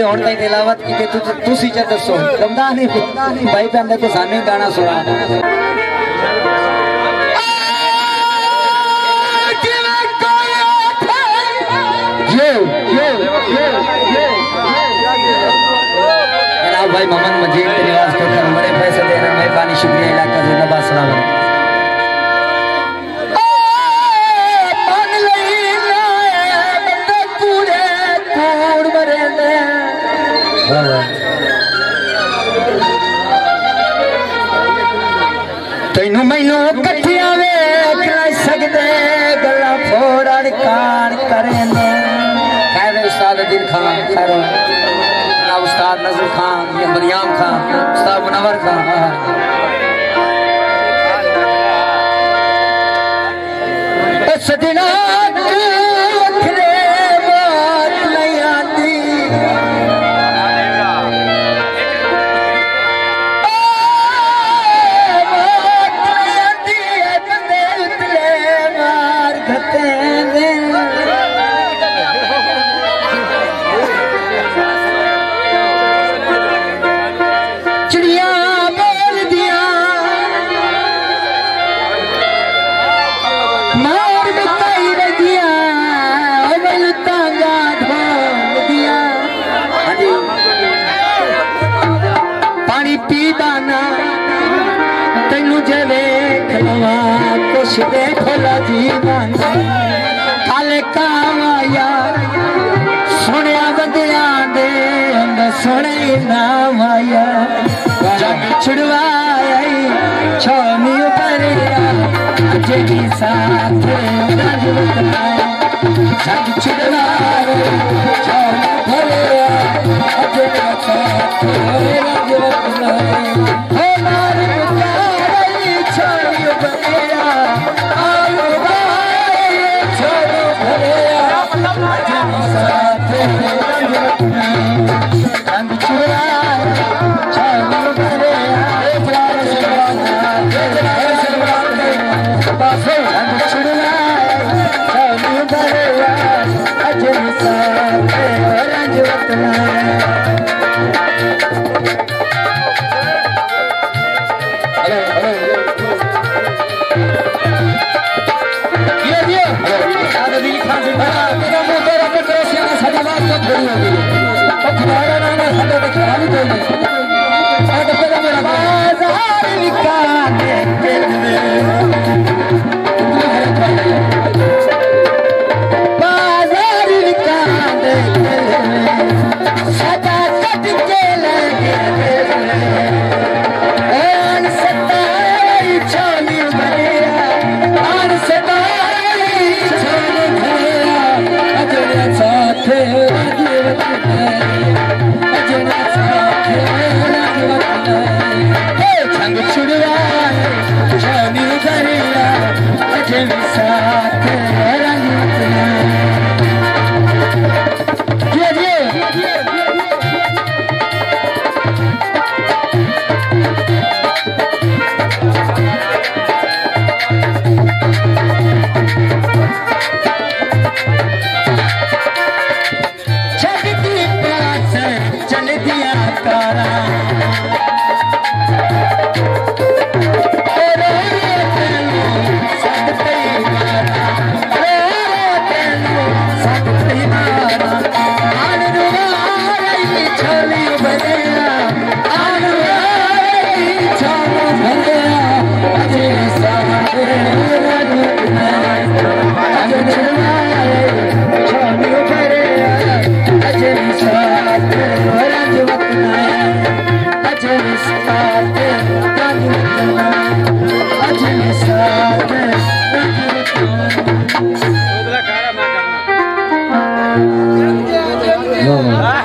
के होने तक तिलावत की ते तू सी च दसो दमदा नहीं भाई पहले तो साने गाना सुना जनाब भाई मोहम्मद मजीद निवास को बड़े पैसे देना मेहरबानी शुक्रिया इलाका जिंदाबाद सलाम तेनू मैनू कट्ठिया वेख नहीं सकते गल्लां फोड़न कान करें खैर उस्ताद दिल खान खैर उस्ताद नजर खान या मरियाम खान उस्ताद मुनव्वर खान सजना खोला जीवन खाले कामाया सुनिया बदिया दे सुने नाम आया जग छुड़वाया छोनी उपरिया अजगी साथ जग छुड़वाया छोनी उपरिया अजगी साथ No.